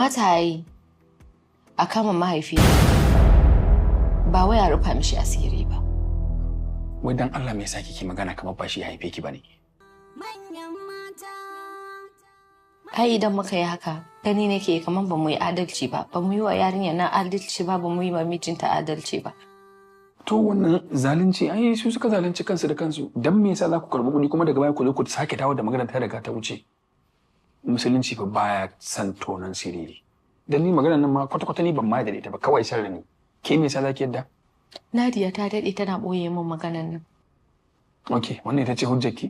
Mata yi a kama mahaifi ba wai a rufa mishi asiri ba. Wai dan Allah me yasa kike magana kamar ba shi haife ki bane? Ai idan muka yi haka gani nake kamar ba mu yi adalci ba, ba mu yi wa yarinya na adalci ba, ba mu yi wa mijinta adalci ba. To wannan zalunci ai su suka zalunci kansu da kansu. Dan me yasa za ku karbi kuɗi kuma daga baya ku zo ku sake dawo da magana ta riga ta wuce? Musulunci fa baya san tonan siriri. Dan ni magana nan ma kwata-kwata ni ban ma da ita ba, kawai sharri ne. Ke me yasa zaki yadda? Nadiya ta daɗe tana ɓoye min maganan nan. Okay, wannan ita ce hujjarki?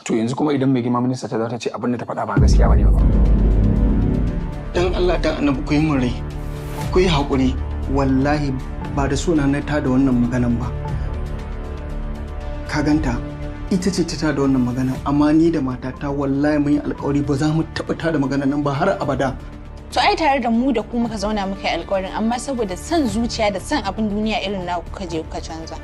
To yanzu kuma idan mai girma minista ta zo ta ce abin da ta faɗa ba gaskiya bane ba. Dan Allah dan Annabi ku yi mun rai. Ku yi haƙuri. Wallahi ba da suna na tada wannan maganan ba. Ka ganta ita ce ta tada wannan maganan amma ni da matata wallahi mun yi alƙawari ba za mu taɓa tada maganan nan ba har abada. To ai tare da mu da ku muka zauna muka yi alƙawarin amma saboda son zuciya da son abin duniya irin na kuka je kuka canza.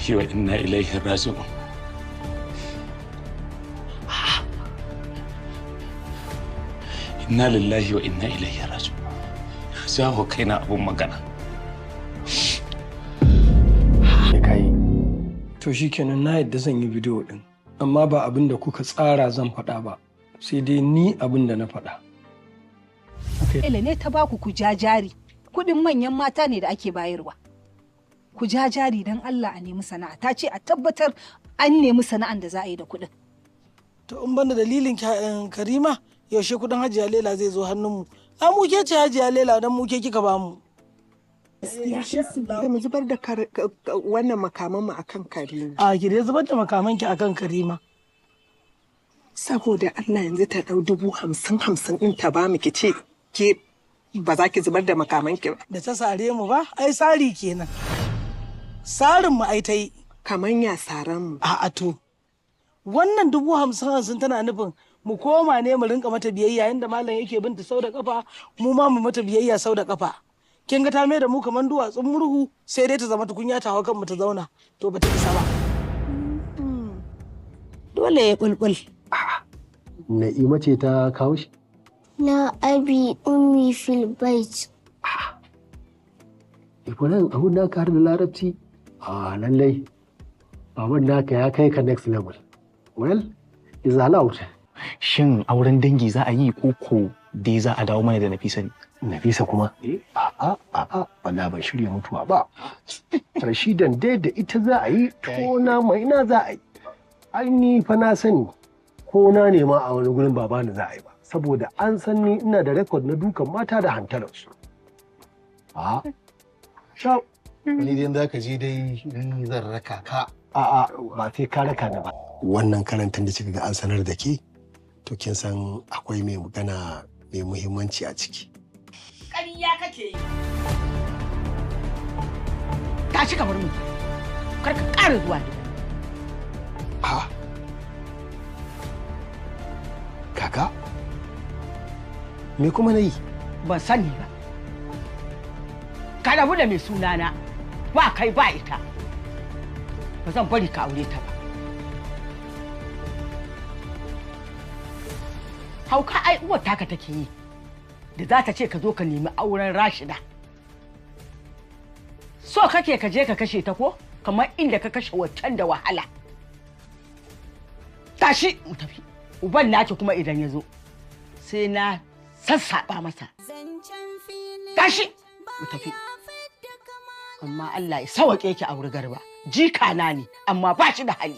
Wa inna ilaihi raji'un. Inna lillahi wa inna ilaihi raji'un. Jawo kaina abun magana. Kai. To shikenan na yadda zan yi bidiyo din. Amma ba abin da kuka tsara zan faɗa ba. Sai dai ni abin da na faɗa. Ele ne ta baku ku ja jari. Kuɗin manyan mata ne da ake bayarwa. Ku ja jari don Allah a nemi sana'a. Ta ce a tabbatar an nemi sana'an da za a yi da kuɗin. To in banda dalilin Karima yaushe kuɗin Hajiya Lela zai zo hannunmu. A muke ce Hajiya Lela don muke kika ba mu. Da mu zubar da wannan makaman mu akan Karima. A ki dai zubar da makamanki akan Karima. Saboda Allah yanzu ta ɗau 50,000 ɗin ta ba mu ki ce ke ba za ki zubar da makamanki ba. Da ta sare mu ba, ai sari kenan. Sarin mu ai ta yi. Kaman ya saran mu. A'a to. Wannan 50,000 tana nufin mu koma ne mu rinka mata biyayya yanda malam yake binta sau da kafa mu ma mu mata biyayya sau da kafa. Kin ga ta mai da mu kaman duwatsun murhu sai dai ta zama tukunya ta hawa kanmu ta zauna. To ba ta isa ba. Dole ya bulbul. Na'ima ce ta kawo shi? Na abi ummi fil bait. Ibrahim abun da ka har da larabci? Lallai. Baban naka ya kai ka next level. Well, is allowed. Shin auren dangi za a yi ko dai za a dawo mana da Nafisa ne? Nafisa kuma? A'a, bala ban shirya mutuwa ba. Rashidan dai da ita za a yi, tona mai na za a yi. Ai ni fa na sani ko na nema a wani gurin babana za a yi ba. Saboda an san ni ina da rekod na dukan mata da hantararsu. Shau. Wani dai za ka je dai ni zan raka ka. A'a, ba sai ka raka ni ba. Wannan karantar da kika ga an sanar da ke, to kin san akwai mai magana mai muhimmanci a ciki. Ƙarya kake yi. Tashi kamar mu. Kar ka ƙara zuwa da. Kaka? Me kuma na yi? Ban sani ba. Ka rabu da mai sunana. Ba kai ba ita. Ba zan bari ka aure ta ba. Hauka ai uwar taka take yi. Da za ta ce ka zo ka nemi auren Rashida. So kake ka je ka kashe ta ko? Kamar inda ka kashe waccan da wahala. Tashi mu tafi. Uban naki kuma idan ya zo sai na sassaɓa masa. Tashi mu tafi. Amma Allah ya sawaƙe ki auri Garba. Jika na ne amma ba shi da hali.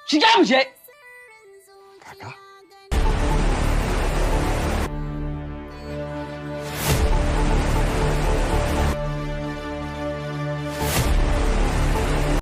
Shige mu je. Kaka.